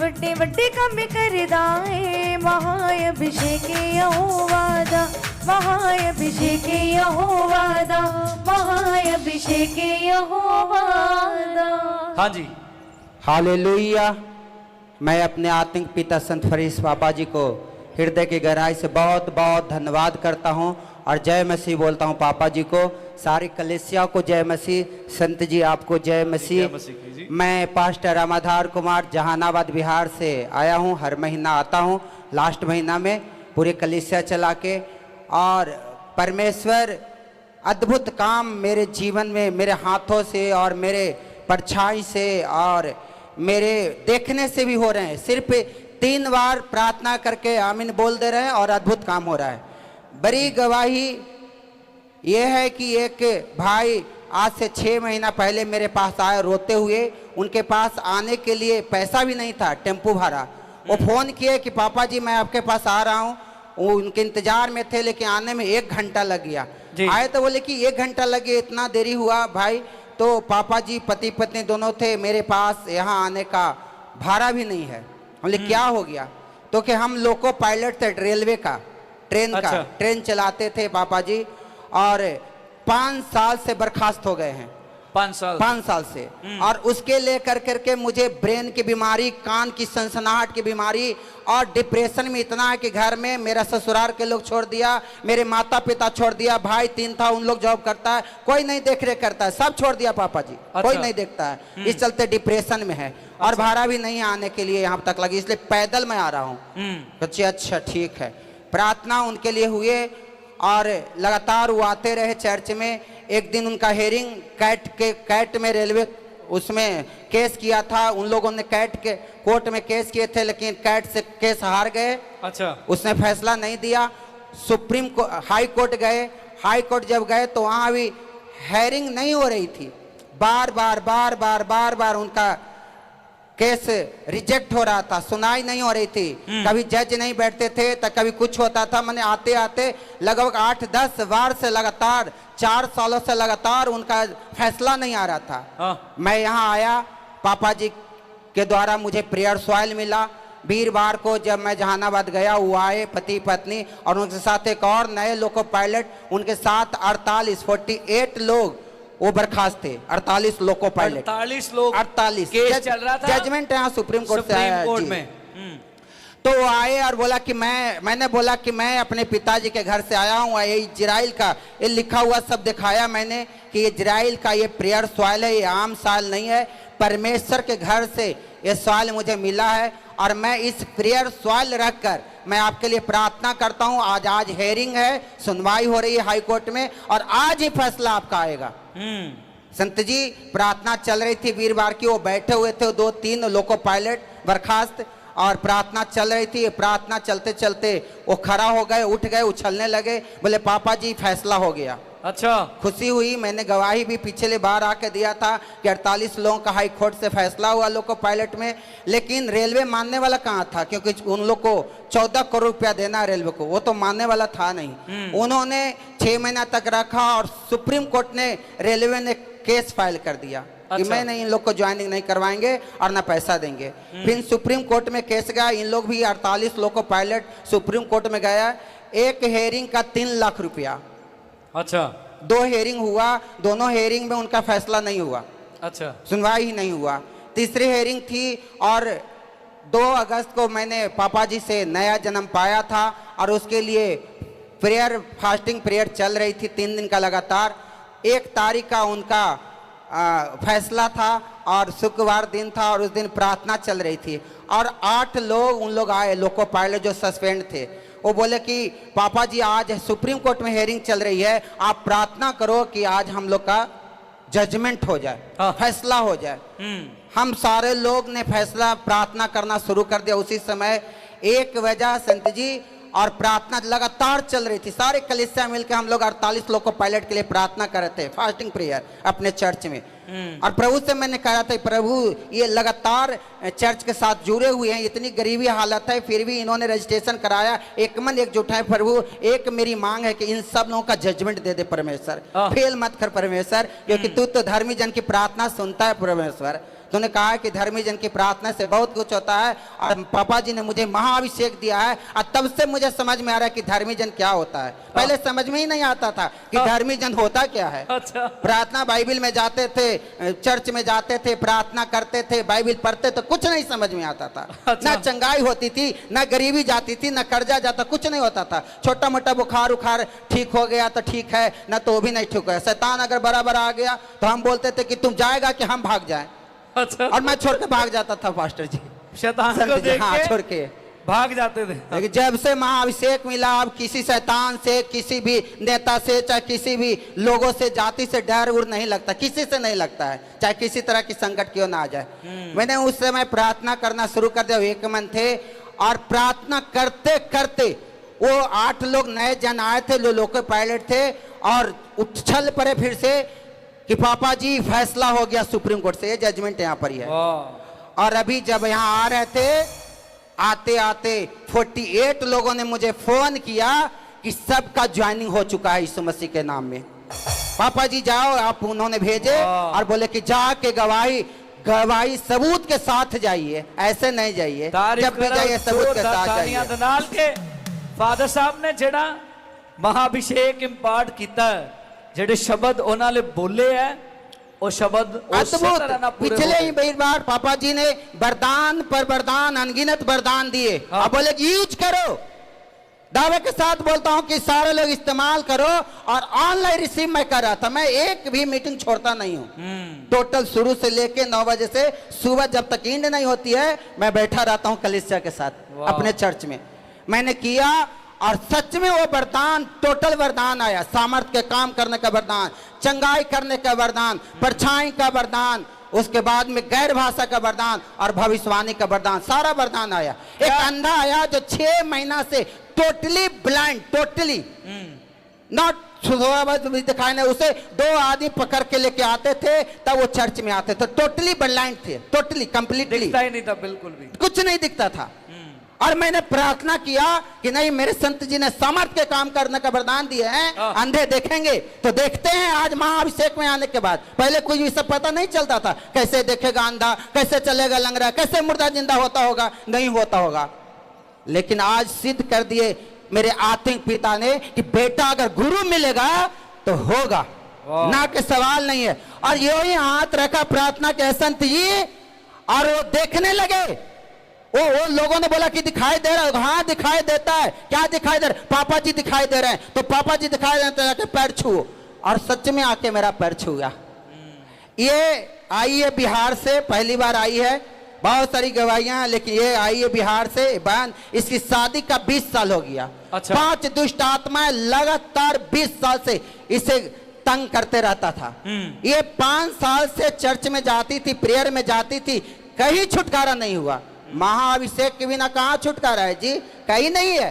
ਵੱਡੇ ਵੱਡੇ ਕੰਮ ਕਰਦਾ ਏ ਮਹਾਅਭਿਸ਼ੇਕ ਯਹੋਵਾ ਦਾ ਮਹਾਅਭਿਸ਼ੇਕ ਯਹੋਵਾ ਦਾ ਮਹਾਅਭਿਸ਼ੇਕ ਯਹੋਵਾ ਦਾ। हाँ जी, हालेलुया। मैं अपने आत्मिक पिता संत फरीस बाबा जी को हृदय की गहराई से बहुत बहुत धन्यवाद करता हूं और जय मसीह बोलता हूं। पापा जी को, सारी कलीसिया को जय मसीह। संत जी आपको जय मसीह। मैं पास्टर रामाधार कुमार जहानाबाद बिहार से आया हूं। हर महीना आता हूं, लास्ट महीना में पूरी कलीसिया चला के, और परमेश्वर अद्भुत काम मेरे जीवन में मेरे हाथों से और मेरे परछाई से और मेरे देखने से भी हो रहे हैं। सिर्फ 3 बार प्रार्थना करके आमीन बोल दे रहे हैं और अद्भुत काम हो रहा है। बड़ी गवाही ये है कि एक भाई आज से 6 महीना पहले मेरे पास आए रोते हुए। उनके पास आने के लिए पैसा भी नहीं था, टेम्पो भाड़ा। वो फ़ोन किए कि पापा जी मैं आपके पास आ रहा हूँ। वो उनके इंतजार में थे, लेकिन आने में 1 घंटा लग गया। आए तो बोले कि 1 घंटा लगे, इतना देरी हुआ भाई। तो पापा जी पति पत्नी दोनों थे, मेरे पास यहाँ आने का भाड़ा भी नहीं है। बोले क्या हो गया? तो कि हम लोको पायलट थे रेलवे का, ट्रेन का, ट्रेन चलाते थे पापा जी, और 5 साल से बर्खास्त हो गए हैं। 5 साल से। और उसके लेकर करके मुझे ब्रेन की बीमारी, कान की सनसनाहट की बीमारी और डिप्रेशन में इतना है कि घर में मेरा ससुराल के लोग छोड़ दिया, मेरे माता पिता छोड़ दिया, भाई 3 था उन लोग जॉब करता है, कोई नहीं देख रेख करता है, सब छोड़ दिया पापा जी। कोई नहीं देखता है। इस चलते डिप्रेशन में है और भाड़ा भी नहीं आने के लिए यहाँ तक लगी, इसलिए पैदल मैं आ रहा हूँ। बच्चे अच्छा ठीक है। प्रार्थना उनके लिए हुए और लगातार वो आते रहे चर्च में। एक दिन उनका हेयरिंग कैट में रेलवे उसमें केस किया था। उन लोगों ने कैट के कोर्ट में केस किए थे, लेकिन कैट से केस हार गए। अच्छा, उसने फैसला नहीं दिया। सुप्रीम हाई कोर्ट गए। हाई कोर्ट जब गए तो वहाँ भी हेयरिंग नहीं हो रही थी। बार बार उनका केस रिजेक्ट हो रहा था, सुनाई नहीं हो रही थी। कभी जज नहीं बैठते थे तो कभी कुछ होता था। मैंने आते आते लगभग 8-10 बार से लगातार 4 सालों से लगातार उनका फैसला नहीं आ रहा था। मैं यहाँ आया, पापा जी के द्वारा मुझे प्रेयर सॉइल मिला। वीरवार को जब मैं जहानाबाद गया, वो आए पति पत्नी और उनके साथ एक और नए लोको पायलट, उनके साथ 48 लोग वो बर्खास्त थे। 48 लोको पायलट, 48 लोग, 48 केस चल रहा था। जजमेंट यहाँ सुप्रीम कोर्ट से आया में। तो वो आए और बोला कि मैंने बोला कि मैं अपने पिताजी के घर से आया हूँ। ये इजराइल का ये लिखा हुआ सब दिखाया मैंने कि इजराइल का ये प्रेयर सॉइल है, ये आम सॉइल नहीं है। परमेश्वर के घर से ये सॉइल मुझे मिला है और मैं इस प्रेयर सॉइल रखकर मैं आपके लिए प्रार्थना करता हूँ। आज हेयरिंग है, सुनवाई हो रही है हाई कोर्ट में और आज ही फैसला आपका आएगा। संत जी प्रार्थना चल रही थी वीरवार की, वो बैठे हुए थे 2-3 लोको पायलट बर्खास्त और प्रार्थना चल रही थी। प्रार्थना चलते चलते वो खड़ा हो गए, उठ गए, उछलने लगे, बोले पापा जी फैसला हो गया। अच्छा, खुशी हुई। मैंने गवाही भी पिछले बार आके दिया था कि 48 लोगों का हाई कोर्ट से फैसला हुआ लोको पायलट में, लेकिन रेलवे मानने वाला कहाँ था, क्योंकि उन लोग को 14 करोड़ रुपया देना रेलवे को, वो तो मानने वाला था नहीं। उन्होंने 6 महीना तक रखा और सुप्रीम कोर्ट ने, रेलवे ने केस फाइल कर दिया कि मैं नहीं, इन लोग को ज्वाइनिंग नहीं करवाएंगे और ना पैसा देंगे। फिर सुप्रीम कोर्ट में केस गया। इन लोग भी 48 लोको पायलट सुप्रीम कोर्ट में गया। एक हेयरिंग का 3 लाख रुपया। अच्छा, 2 हेयरिंग हुआ, दोनों हेयरिंग में उनका फैसला नहीं हुआ। अच्छा, सुनवाई ही नहीं हुआ। तीसरी हेयरिंग थी और 2 अगस्त को मैंने पापा जी से नया जन्म पाया था और उसके लिए प्रेयर, फास्टिंग प्रेयर चल रही थी 3 दिन का लगातार। 1 तारीख का उनका फैसला था और शुक्रवार दिन था और उस दिन प्रार्थना चल रही थी और 8 लोग उन लोग आए लोको पायलट जो सस्पेंड थे। वो बोले कि पापा जी आज सुप्रीम कोर्ट में हेयरिंग चल रही है, आप प्रार्थना करो कि आज हम लोग का जजमेंट हो जाए, फैसला हो जाए। हम सारे लोग ने फैसला प्रार्थना करना शुरू कर दिया। उसी समय 1 बजा संत जी और प्रार्थना लगातार चल रही थी। सारे कलीसिया मिलकर हम लोग 48 लोग को पायलट के लिए प्रार्थना कर रहे थे, फास्टिंग प्रेयर अपने चर्च में। और प्रभु से मैंने कहा था प्रभु ये लगातार चर्च के साथ जुड़े हुए हैं, इतनी गरीबी हालत है फिर भी इन्होंने रजिस्ट्रेशन कराया, एक मन एकजुट है प्रभु। एक मेरी मांग है कि इन सब लोगों का जजमेंट दे दे परमेश्वर, फेल मत कर परमेश्वर, क्योंकि तू तो धर्मी जन की प्रार्थना सुनता है परमेश्वर। तूने कहा है कि धर्मी जन की प्रार्थना से बहुत कुछ होता है, और पापा जी ने मुझे महाअभिषेक दिया है, और तब से मुझे समझ में आ रहा है कि धर्मी जन क्या होता है। पहले समझ में ही नहीं आता था कि धर्मी जन होता क्या है। अच्छा। प्रार्थना बाइबिल में जाते थे, चर्च में जाते थे, प्रार्थना करते थे, बाइबिल पढ़ते तो कुछ नहीं समझ में आता था। अच्छा। ना चंगाई होती थी, ना गरीबी जाती थी, ना कर्जा जाता, कुछ नहीं होता था। छोटा मोटा बुखार उखार ठीक हो गया तो ठीक है, ना तो भी नहीं ठीक है। शैतान अगर बराबर आ गया तो हम बोलते थे कि तुम जाएगा कि हम भाग जाएं, अच्छा। और मैं छोड़ के भाग जाता था पास्टर जी, शैतान को संत जी, देख हाँ, के छोड़ के भाग जाते थे। लेकिन जब से महाअभिषेक मिला, अब किसी शैतान से, किसी भी नेता से, चाहे किसी भी लोगों से, जाति से डर उर नहीं लगता, किसी से नहीं लगता है, चाहे किसी तरह की संकट क्यों ना आ जाए। मैंने उस समय प्रार्थना करना शुरू कर दिया, एक मन थे, और प्रार्थना करते करते वो 8 लोग नए जन आए थे, लोको पायलट थे, और उछल पड़े फिर से कि पापा जी फैसला हो गया सुप्रीम कोर्ट से, ये जजमेंट यहाँ पर ही है। और अभी जब यहाँ आ रहे थे, आते आते 48 लोगों ने मुझे फोन किया कि सबका ज्वाइनिंग हो चुका है यीशु मसीह के नाम में। पापा जी जाओ आप, उन्होंने भेजे और बोले कि जाके गवाही सबूत के साथ जाइए, ऐसे नहीं जाइए, जब भी जाइए सबूत के साथ जाइए। दनाल के फादर साहब ने जेड़ा महाअभिषेक इंपार्ट किया, जेड़े शब्द उन्होंने बोले है, वो शब्द अद्भुत। पिछले ही बार पापा जी ने वरदान पर वरदान, अनगिनत वरदान दिए। हाँ। अब बोले कि यूज करो, दावे के साथ बोलता हूं कि सारे लोग इस्तेमाल करो। और ऑनलाइन रिसीव मैं कर रहा था, मैं एक भी मीटिंग छोड़ता नहीं हूं। टोटल शुरू से लेके 9 बजे से सुबह जब तक इंड नहीं होती है, मैं बैठा रहता हूं कलीसिया के साथ अपने चर्च में। मैंने किया, और सच में वो वरदान, टोटल वरदान आया। सामर्थ्य के काम करने का वरदान, चंगाई करने का वरदान, परछाई का वरदान, उसके बाद में गैर भाषा का वरदान और भविष्यवाणी का वरदान, सारा वरदान आया। एक अंधा आया जो 6 महीना से टोटली ब्लाइंड, टोटली नॉट दिखाई नहीं, उसे 2 आदमी पकड़ के लेके आते थे, तब वो चर्च में आते थे। टोटली ब्लाइंड थे, टोटली कंप्लीटली दिखता ही नहीं था, बिल्कुल भी कुछ नहीं दिखता था। और मैंने प्रार्थना किया कि नहीं, मेरे संत जी ने सामर्थ्य के काम करने का वरदान दिए हैं, अंधे देखेंगे तो देखते हैं। आज महाअभिषेक में आने के बाद, पहले कुछ भी सब पता नहीं चलता था, कैसे देखेगा अंधा, कैसे चलेगा लंगड़ा, कैसे मुर्दा जिंदा होता होगा, नहीं होता होगा। लेकिन आज सिद्ध कर दिए मेरे आत्मिक पिता ने कि बेटा अगर गुरु मिलेगा तो होगा, ना के सवाल नहीं है। और यो ही हाथ रखा प्रार्थना के संत जी, और वो देखने लगे। वो लोगों ने बोला कि दिखाई दे रहा है, हाँ दिखाई देता है। क्या दिखाई दे रहा है? पापा जी दिखाई दे रहे हैं। तो पापा जी दिखाई दे रहे हैं, पैर छुओ, और सच में आके मेरा पैर छुआ। ये आई है बिहार से, पहली बार आई है, बहुत सारी गवाहियां, लेकिन ये आई है बिहार से। बहन, इसकी शादी का 20 साल हो गया। अच्छा। 5 दुष्ट आत्माएं लगातार 20 साल से इसे तंग करते रहता था। ये 5 साल से चर्च में जाती थी, प्रेयर में जाती थी, कहीं छुटकारा नहीं हुआ। महाअभिषेक के बिना कहाँ छुटकारा है जी? कहीं नहीं है,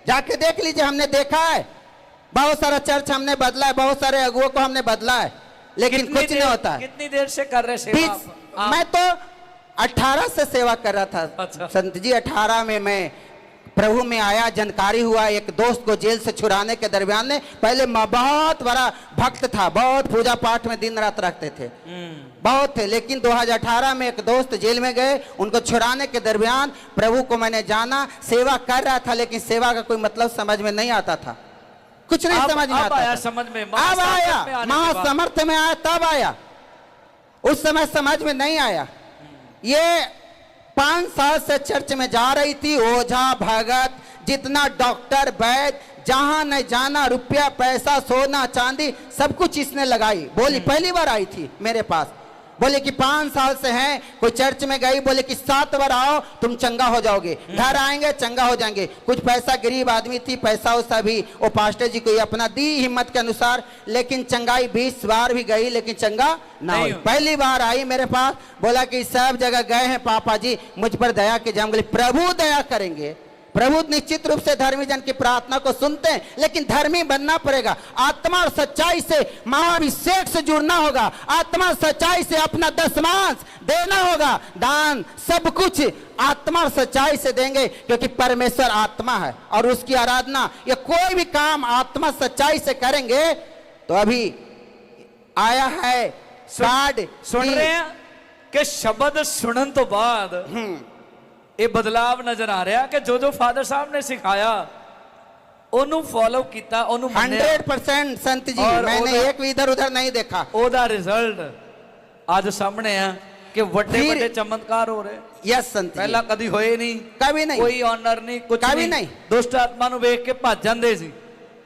जाके देख लीजिए। हमने देखा है, बहुत सारा चर्च हमने बदला है, बहुत सारे अगुओं को हमने बदला है, लेकिन कुछ नहीं होता है। कितनी देर से कर रहे सेवा आप? मैं तो 18 से सेवा कर रहा था। अच्छा। संत जी 18 में मैं प्रभु में आया, जानकारी हुआ एक दोस्त को जेल से छुड़ाने के दरमियान में। पहले बहुत बड़ा भक्त था, बहुत पूजा पाठ में दिन रात रखते थे, बहुत थे। लेकिन 2018 में एक दोस्त जेल में गए, उनको छुड़ाने के दरमियान प्रभु को मैंने जाना, सेवा कर रहा था, लेकिन सेवा का कोई मतलब समझ में नहीं आता था, कुछ नहीं समझ में आता था। समझ में अब आया, महासामर्थ्य में आया, तब आया, उस समय समझ में नहीं आया। ये 5 साल से चर्च में जा रही थी, ओझा भगत, जितना डॉक्टर वैद्य, जहां न जाना, रुपया पैसा सोना चांदी सब कुछ इसने लगाई। बोली पहली बार आई थी मेरे पास, बोले कि 5 साल से हैं। कोई चर्च में गई, बोले कि 7 बार आओ तुम चंगा हो जाओगे, घर आएंगे चंगा हो जाएंगे। कुछ पैसा, गरीब आदमी थी, पैसा वैसा भी वो पास्टर जी को अपना दी हिम्मत के अनुसार, लेकिन चंगाई 20 बार भी गई, लेकिन चंगा ना हुई। पहली बार आई मेरे पास, बोला कि सब जगह गए हैं पापा जी, मुझ पर दया कीजिए। हम बोले प्रभु दया करेंगे। प्रभु निश्चित रूप से धर्मी जन की प्रार्थना को सुनते हैं, लेकिन धर्मी बनना पड़ेगा। आत्मा और सच्चाई से महाअभिषेक से जुड़ना होगा, आत्मा और सच्चाई से अपना दशमांश देना होगा। दान सब कुछ आत्मा और सच्चाई से देंगे, क्योंकि परमेश्वर आत्मा है और उसकी आराधना या कोई भी काम आत्मा सच्चाई से करेंगे। तो अभी आया है कार्ड, सुन रहे हैं ਕਿ ਸ਼ਬਦ ਸੁਣਨ ਤੋਂ ਬਾਅਦ ਇਹ ਬਦਲਾਵ ਨਜ਼ਰ ਆ ਰਿਹਾ ਕਿ ਜੋ ਫਾਦਰ ਸਾਹਿਬ ਨੇ ਸਿਖਾਇਆ ਉਹਨੂੰ ਫੋਲੋ ਕੀਤਾ, ਉਹਨੂੰ ਮੰਨਿਆ 100% संत जी, और मैंने ओदा- एक भी इधर उधर नहीं देखा। ਉਹਦਾ ਰਿਜ਼ਲਟ ਅੱਜ ਸਾਹਮਣੇ ਆ ਕਿ ਵੱਡੇ ਫਿਰ- ਵੱਡੇ ਚਮਤਕਾਰ ਹੋ ਰਹੇ। यस संत जी, ਪਹਿਲਾਂ ਕਦੀ ਹੋਏ ਨਹੀਂ, कभी नहीं, ਕੋਈ ਆਨਰ ਨਹੀਂ, ਕੁਝ कभी ਨਹੀਂ। नहीं। ਦੁਸ਼ਟ ਆਤਮਾ ਨੂੰ ਵੇਖ ਕੇ ਭੱਜ ਜਾਂਦੇ ਸੀ।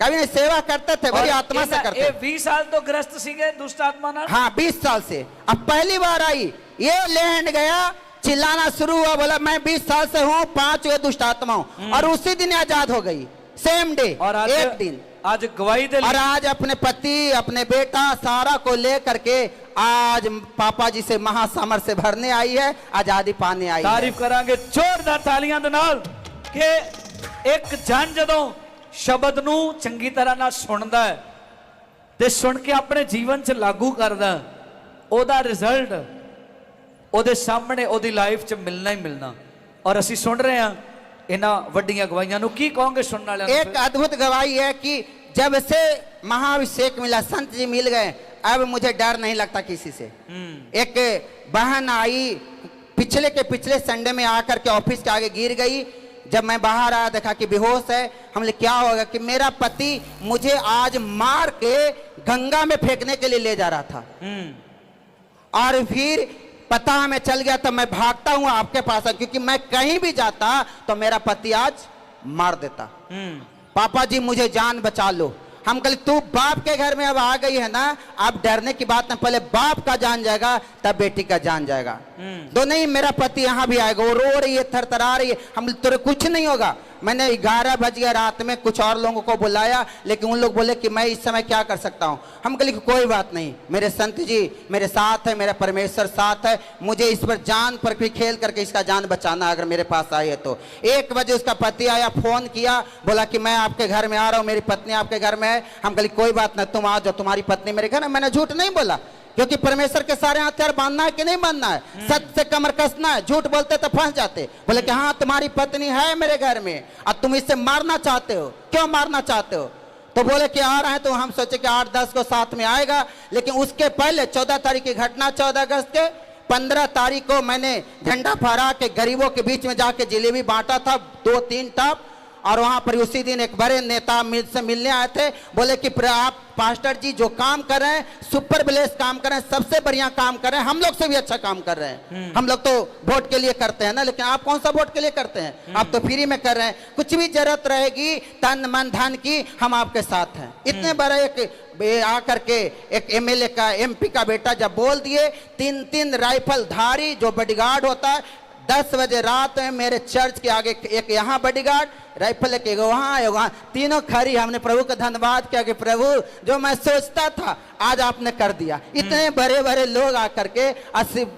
कभी नहीं, सेवा करते थे, बड़ी और आत्मा से करते ਇਹ थे। 20 ਸਾਲ ਤੋਂ ਗ੍ਰਸਤ ਸੀਗੇ ਦੁਸ਼ਟ ਆਤਮਾ ਨਾਲ। हाँ 20 साल से, अब पहली बार आई, ये लैंड गया, चिल्लाना शुरू हुआ, बोला मैं 20 साल से हूँ, 5 हुए दुष्ट आत्मा हूँ, और उसी दिन आजाद हो गई, सेम डे, और आज एक दिन। आज गवाही दे और आज अपने पति, अपने बेटा सारा को लेकर के आज पापा जी से महासामर से भरने आई है, आजादी पाने आई है। ਤਾਰੀਫ ਕਰਾਂਗੇ ਜ਼ੋਰਦਾਰ ਤਾਲੀਆਂ ਦੇ ਨਾਲ ਕਿ ਇੱਕ ਜਨ ਜਦੋਂ ਸ਼ਬਦ ਨੂੰ ਚੰਗੀ ਤਰ੍ਹਾਂ ਨਾਲ ਸੁਣਦਾ ਹੈ ਤੇ ਸੁਣ ਕੇ ਆਪਣੇ ਜੀਵਨ 'ਚ ਲਾਗੂ ਕਰਦਾ, ਉਹਦਾ ਰਿਜ਼ਲਟ ਉਹਦੇ ਸਾਹਮਣੇ ਉਹਦੀ ਲਾਈਫ 'ਚ ਮਿਲਣਾ ਹੀ ਮਿਲਣਾ। ਔਰ ਅਸੀਂ ਸੁਣ ਰਹੇ ਹਾਂ ਇਹਨਾਂ ਵੱਡੀਆਂ ਗਵਾਹੀਆਂ ਨੂੰ। ਕੀ ਕਹੋਗੇ ਸੁਣਨ ਵਾਲਿਆਂ ਨੂੰ? एक अद्भुत गवाही है कि जब से महाअभिषेक मिला, संत जी मिल गए, अब मुझे डर नहीं लगता किसी से। एक बहन आई पिछले के पिछले संडे में आकर के ऑफिस के आगे गिर गई। जब मैं बाहर आया देखा कि बेहोश है। हमने क्या होगा कि मेरा पति मुझे आज मार के गंगा में फेंकने के लिए ले जा रहा था, और फिर पता हमें चल गया तो मैं भागता हूं आपके पास, क्योंकि मैं कहीं भी जाता तो मेरा पति आज मार देता। पापा जी मुझे जान बचा लो। हम कहे तू बाप के घर में अब आ गई है ना, अब डरने की बात ना, पहले बाप का जान जाएगा तब बेटी का जान जाएगा। तो नहीं, मेरा पति यहाँ भी आएगा, वो रो रही है, थरथरा रही है। हम तुझे कुछ नहीं होगा। मैंने 11 बज गया रात में, कुछ और लोगों को बुलाया, लेकिन उन लोग बोले कि मैं इस समय क्या कर सकता हूँ। हम कहे कि कोई बात नहीं, मेरे संत जी मेरे साथ है, मेरा परमेश्वर साथ है, मुझे इस पर जान पर भी खेल करके इसका जान बचाना अगर मेरे पास आई है तो। 1 बजे उसका पति आया, फोन किया, बोला कि मैं आपके घर में आ रहा हूँ, मेरी पत्नी आपके घर में है। हम कहे कोई बात नहीं, तुम आ जाओ, तुम्हारी पत्नी मेरे घर है। मैंने झूठ नहीं बोला, क्योंकि परमेश्वर के सारे हथियार बांधना है कि नहीं बांधना है, सत्य से कमर कसना है। झूठ बोलते तो फंस जाते। बोले कि हाँ तुम्हारी पत्नी है मेरे घर में और तुम इससे मारना चाहते हो, क्यों मारना चाहते हो? तो बोले कि आ रहे हैं। तो हम सोचे कि 8-10 को साथ में आएगा, लेकिन उसके पहले 14 तारीख की घटना, 14 अगस्त के 15 तारीख को मैंने झंडा फहरा के गरीबों के बीच में जाके जलेबी बांटा था, 2-3 टप। और वहां पर उसी दिन एक बड़े नेता से मिलने आए थे, बोले कि आप पास्टर जी जो काम कर रहे हैं, सुपर ब्लेस काम कर रहे हैं, सबसे बढ़िया काम कर रहे हैं, हम लोग से भी अच्छा काम कर रहे हैं। हम लोग तो वोट के लिए करते हैं ना, लेकिन आप कौन सा वोट के लिए करते हैं? आप तो फ्री में कर रहे हैं। कुछ भी जरूरत रहेगी तन मन धन की, हम आपके साथ हैं। इतने बड़े एक आकर के एक एमएलए का, एमपी का बेटा जब बोल दिए, 3-3 राइफल धारी जो बॉडीगार्ड होता है, 10 बजे रात में मेरे चर्च के आगे एक यहाँ बॉडीगार्ड, राइफल के वहाँ तीनों खड़ी। हमने प्रभु का धन्यवाद किया कि प्रभु जो मैं सोचता था आज आपने कर दिया। इतने बड़े बड़े लोग आकर के,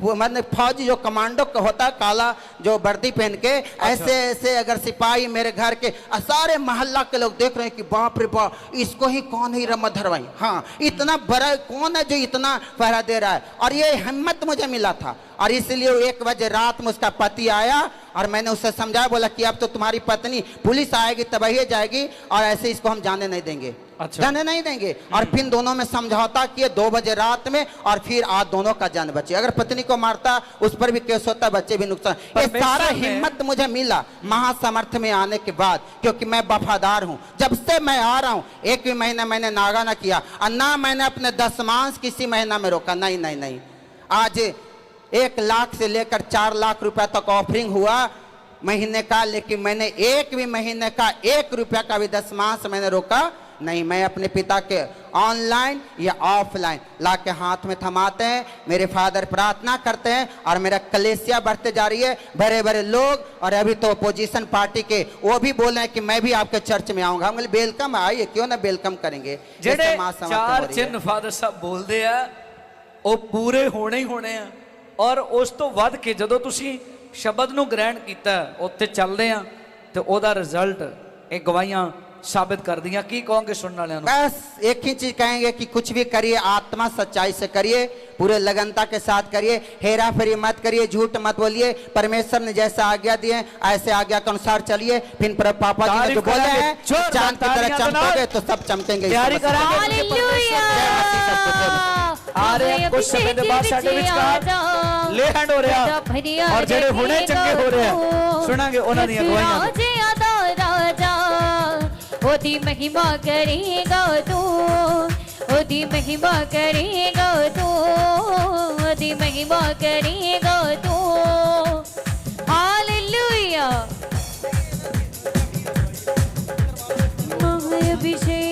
मतलब फौजी जो कमांडो का होता है, काला जो वर्दी पहन के, ऐसे ऐसे अगर सिपाही मेरे घर के, सारे मोहल्ला के लोग देख रहे हैं कि बाप रे बाप, इसको ही कौन ही रमत धरवाई। हाँ, इतना बड़ा कौन है जो इतना पहरा दे रहा है? और ये हिम्मत मुझे मिला था, और इसलिए 1 बजे रात में उसका पति आया और मैंने उससे समझाया, बोला कि अब तो तुम्हारी पत्नी, पुलिस आएगी तब ही जाएगी, और ऐसे इसको हम जाने नहीं देंगे। अच्छा। जाने नहीं देंगे। और फिर दोनों में समझौता किए 2 बजे रात में, और फिर आज दोनों का जान बचे। अगर पत्नी को मारता उस पर भी केस होता, बच्चे भी नुकसान। ये सारा हिम्मत मुझे मिला महासामर्थ्य में आने के बाद, क्योंकि मैं वफादार हूँ। जब से मैं आ रहा हूँ, 1 भी महीना मैंने नागा ना किया, और ना मैंने अपने दशमांश किसी महीना में रोका। नहीं नहीं नहीं, आज 1 लाख से लेकर 4 लाख रुपया तक ऑफरिंग हुआ महीने का, लेकिन मैंने एक भी महीने का 1 रुपया का भी दशमांश मैंने रोका नहीं। मैं अपने पिता के ऑनलाइन या ऑफलाइन ला के हाथ में थमाते हैं, मेरे फादर प्रार्थना करते हैं, और मेरा कलेसिया बढ़ते जा रही है। बड़े बड़े लोग, और अभी तो अपोजिशन पार्टी के वो भी बोल रहे हैं कि मैं भी आपके चर्च में आऊंगा। हम बोले वेलकम, आइए, क्यों ना वेलकम करेंगे। ਜਿਹੜੇ 4 ਚਿੰਨ ਫਾਦਰ ਸਾਹਿਬ ਬੋਲਦੇ ਆ ਉਹ ਪੂਰੇ ਹੋਣੇ ਹੀ ਹੋਣੇ ਆ। ਔਰ ਉਸ ਤੋਂ ਵੱਧ ਕੇ ਜਦੋਂ ਤੁਸੀਂ ਸ਼ਬਦ ਨੂੰ ਗ੍ਰਹਿਣ ਕੀਤਾ, ਉੱਥੇ ਚੱਲਦੇ ਆ, ਤੇ ਉਹਦਾ ਰਿਜ਼ਲਟ ਇਹ ਗਵਾਹੀਆਂ साबित कर दिया। की कहोगे सुनने वाले? बस एक ही चीज कहेंगे कि कुछ भी करिए आत्मा सच्चाई से करिए, पूरे लगनता के साथ करिए, हेरा फेरी मत करिए, झूठ मत बोलिए। परमेश्वर ने जैसा आज्ञा दिए ऐसे आज्ञा के अनुसार चलिए। फिर पापा जी ने जो बोले हैं, चांद की तरह चमकोगे तो सब चमकेंगे। तैयारी करांगे। आ रहे हैं कुछ समय के बाद साडे विचकार ਲੈ ਹੈਂਡ ਹੋ ਰਿਹਾ ਵੱਡਾ ਭਰਿਆ ਔਰ ਜਿਹੜੇ ਹੁਣੇ ਚੰਗੇ ਹੋ ਰਹੇ ਆ ਤੂੰ। ਸੁਣਾਂਗੇ ਉਹਨਾਂ ਦੀਆਂ ਗਵਾਹੀਆਂ ਰਾਜਿਆਂ ਦਾ ਰਾਜਾ ਉਹਦੀ ਮਹਿਮਾ ਕਰੇਗਾ ਤੂੰ ਉਹਦੀ ਮਹਿਮਾ ਕਰੇਗਾ ਤੂੰ ਉਹਦੀ ਮਹਿਮਾ ਕਰੇਗਾ ਤੂੰ ਹਾਲੇਲੂਇਆ ਮਹਾਅਭਿषेक